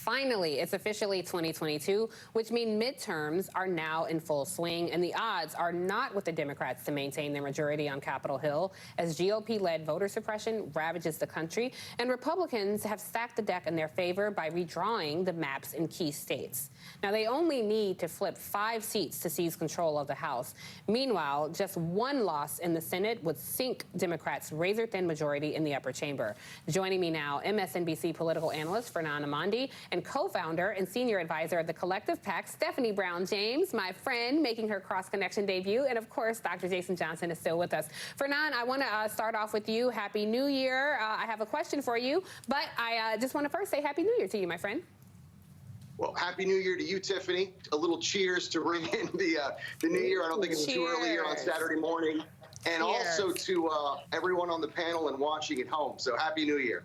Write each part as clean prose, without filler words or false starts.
Finally, it's officially 2022, which means midterms are now in full swing, and the odds are not with the Democrats to maintain their majority on Capitol Hill as GOP-led voter suppression ravages the country, and Republicans have stacked the deck in their favor by redrawing the maps in key states. Now, they only need to flip 5 seats to seize control of the House. Meanwhile, just one loss in the Senate would sink Democrats' razor-thin majority in the upper chamber. Joining me now, MSNBC political analyst Fernand Amandi and co-founder and senior advisor of the Collective PAC, Stephanie Brown James, my friend, making her cross-connection debut. And, of course, Dr. Jason Johnson is still with us. Fernand, I want to start off with you. Happy New Year. I have a question for you, but I just want to first say Happy New Year to you, my friend. Well, Happy New Year to you, Tiffany. A little cheers to ring in the new year. I don't think it's too early here on Saturday morning. And also to everyone on the panel and watching at home. So Happy New Year.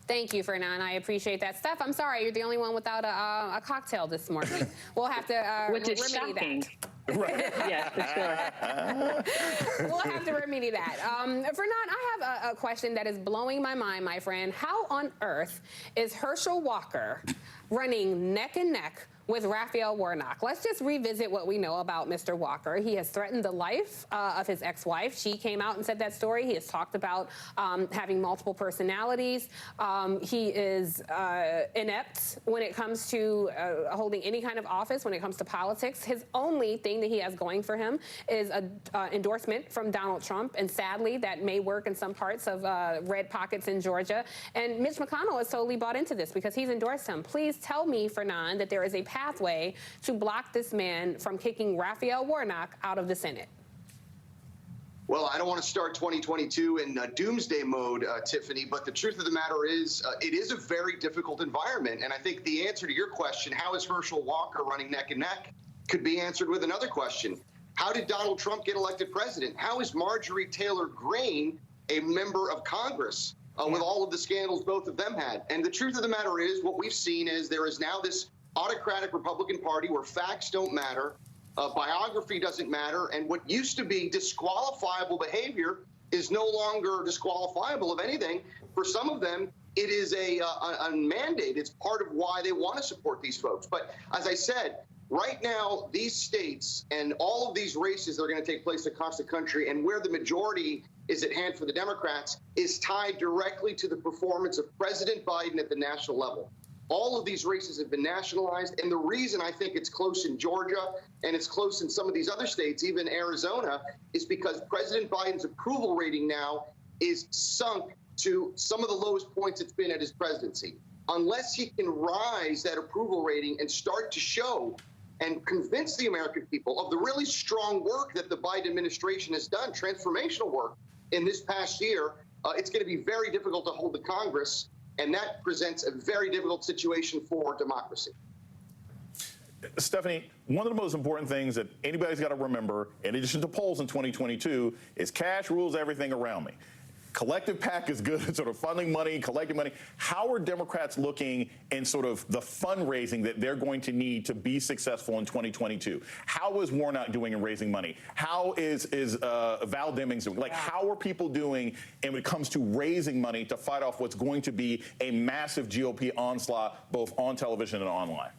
Thank you, Fernand. I appreciate that. Steph, I'm sorry, you're the only one without a cocktail this morning. We'll have to Which is remedy shocking. that. Right. Yeah, for sure. We'll have to remedy that. Fernand, I have a question that is blowing my mind, my friend. How on earth is Herschel Walker running neck and neck with Raphael Warnock? Let's just revisit what we know about Mr. Walker. He has threatened the life of his ex-wife. She came out and said that story. He has talked about having multiple personalities. He is inept when it comes to holding any kind of office, when it comes to politics. His only thing that he has going for him is an endorsement from Donald Trump, and sadly, that may work in some parts of red pockets in Georgia. And Mitch McConnell has totally bought into this because he's endorsed him. Please tell me, Fernand, that there is a pathway to block this man from kicking Raphael Warnock out of the Senate. Well, I don't want to start 2022 in doomsday mode, Tiffany, but the truth of the matter is it is a very difficult environment. And I think the answer to your question, how is Herschel Walker running neck and neck, could be answered with another question. How did Donald Trump get elected president? How is Marjorie Taylor Greene a member of Congress with all of the scandals both of them had? And the truth of the matter is what we've seen is there is now this autocratic Republican Party where facts don't matter, biography doesn't matter, and what used to be disqualifiable behavior is no longer disqualifiable of anything. For some of them, it is a mandate. It's part of why they want to support these folks. But as I said, right now, these states and all of these races that are going to take place across the country and where the majority is at hand for the Democrats is tied directly to the performance of President Biden at the national level. All of these races have been nationalized, and the reason I think it's close in Georgia and it's close in some of these other states, even Arizona, is because President Biden's approval rating now is sunk to some of the lowest points it's been at his presidency. Unless he can rise that approval rating and start to show and convince the American people of the really strong work that the Biden administration has done, transformational work in this past year, it's going to be very difficult to hold the Congress. And that presents a very difficult situation for democracy. Stephanie, one of the most important things that anybody's got to remember, in addition to polls in 2022, is cash rules everything around me. Collective PAC is good at sort of funding money, collecting money. How are Democrats looking in sort of the fundraising that they're going to need to be successful in 2022? How is Warnock doing in raising money? How is Val Demings doing? Like, how are people doing when it comes to raising money to fight off what's going to be a massive GOP onslaught, both on television and online?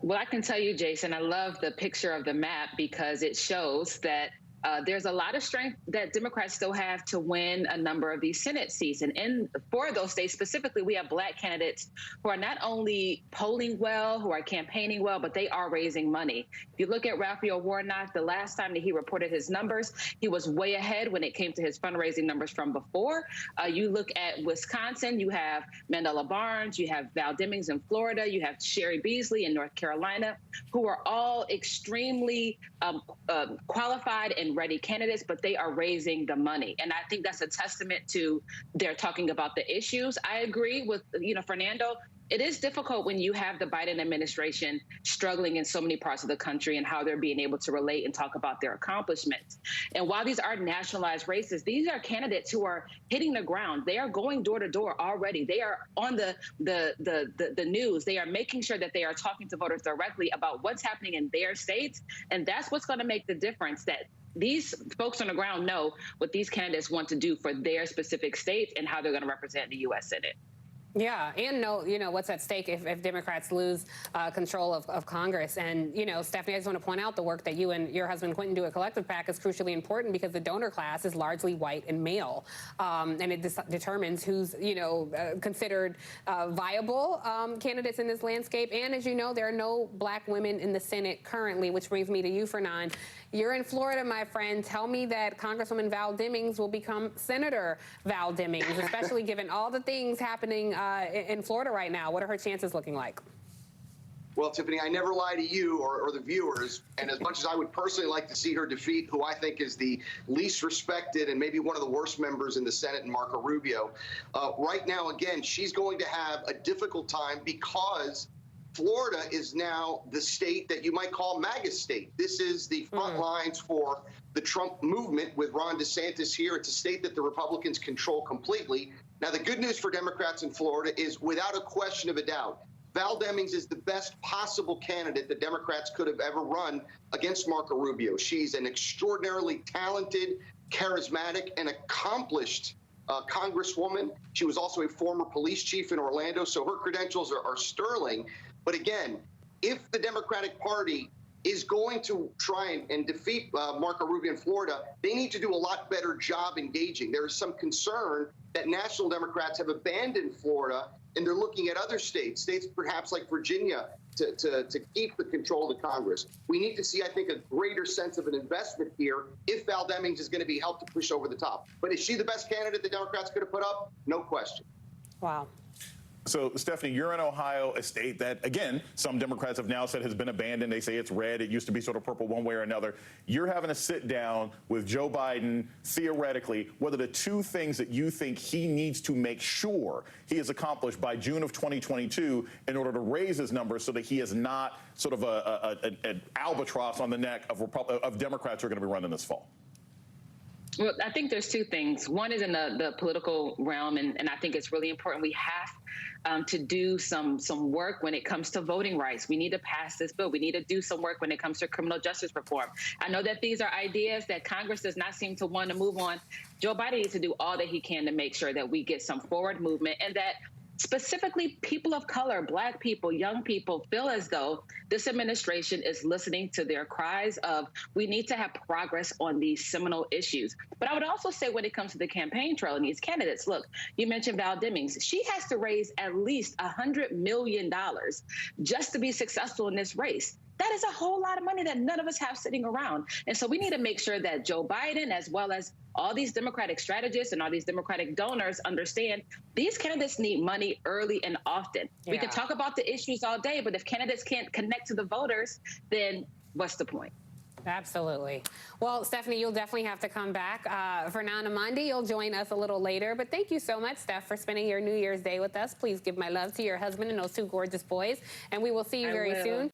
Well, I can tell you, Jason, I love the picture of the map because it shows that there's a lot of strength that Democrats still have to win a number of these Senate seats. And in 4 of those states specifically, we have Black candidates who are not only polling well, who are campaigning well, but they are raising money. If you look at Raphael Warnock, the last time that he reported his numbers, he was way ahead when it came to his fundraising numbers from before. You look at Wisconsin, you have Mandela Barnes, you have Val Demings in Florida, you have Sherry Beasley in North Carolina, who are all extremely qualified and ready candidates, but they are raising the money. And I think that's a testament to they're talking about the issues. I agree with, Fernando, it is difficult when you have the Biden administration struggling in so many parts of the country and how they're being able to relate and talk about their accomplishments. And while these are nationalized races, these are candidates who are hitting the ground. They are going door to door already. They are on the news. They are making sure that they are talking to voters directly about what's happening in their states. And that's what's going to make the difference, that these folks on the ground know what these candidates want to do for their specific states and how they're going to represent the U.S. Senate. Yeah, and know, what's at stake if Democrats lose control of Congress. And, Stephanie, I just want to point out the work that you and your husband Quentin do at Collective PAC is crucially important because the donor class is largely white and male. And it determines who's, considered viable candidates in this landscape. And as you know, there are no black women in the Senate currently, which brings me to you, Fernand. You're in Florida, my friend. Tell me that Congresswoman Val Demings will become Senator Val Demings, especially given all the things happening in Florida right now. What are her chances looking like? Well, Tiffany, I never lie to you or the viewers. And as much as I would personally like to see her defeat who I think is the least respected and maybe one of the worst members in the Senate, Marco Rubio, right now, again, she's going to have a difficult time because Florida is now the state that you might call MAGA state. This is the front lines for the Trump movement with Ron DeSantis here. It's a state that the Republicans control completely. Now, the good news for Democrats in Florida is, without a question of a doubt, Val Demings is the best possible candidate that Democrats could have ever run against Marco Rubio. She's an extraordinarily talented, charismatic, and accomplished congresswoman. She was also a former police chief in Orlando, so her credentials are sterling. But again, if the Democratic Party is going to try and defeat Marco Rubio in Florida, they need to do a lot better job engaging. There is some concern that national Democrats have abandoned Florida, and they're looking at other states perhaps like Virginia, to keep the control of the Congress. We need to see, I think, a greater sense of an investment here if Val Demings is going to be helped to push over the top. But is she the best candidate the Democrats could have put up? No question. Wow. So, Stephanie, you're in Ohio, a state that, again, some Democrats have now said has been abandoned. They say it's red. It used to be sort of purple one way or another. You're having to sit down with Joe Biden, theoretically, what are the two things that you think he needs to make sure he has accomplished by June of 2022 in order to raise his numbers so that he is not sort of an albatross on the neck of Democrats who are going to be running this fall? Well, I think there's two things. One is in the political realm, and I think it's really important. We have to do some work when it comes to voting rights. We need to pass this bill. We need to do some work when it comes to criminal justice reform. I know that these are ideas that Congress does not seem to want to move on. Joe Biden needs to do all that he can to make sure that we get some forward movement and that specifically people of color, Black people, young people feel as though this administration is listening to their cries of we need to have progress on these seminal issues. But I would also say when it comes to the campaign trail and these candidates, look, you mentioned Val Demings. She has to raise at least $100 million just to be successful in this race. That is a whole lot of money that none of us have sitting around. And so we need to make sure that Joe Biden, as well as all these Democratic strategists and all these Democratic donors, understand these candidates need money early and often. Yeah. We can talk about the issues all day, but if candidates can't connect to the voters, then what's the point? Absolutely. Well, Stephanie, you'll definitely have to come back. Fernand Amandi, you'll join us a little later. But thank you so much, Steph, for spending your New Year's Day with us. Please give my love to your husband and those two gorgeous boys. And we will see you very soon.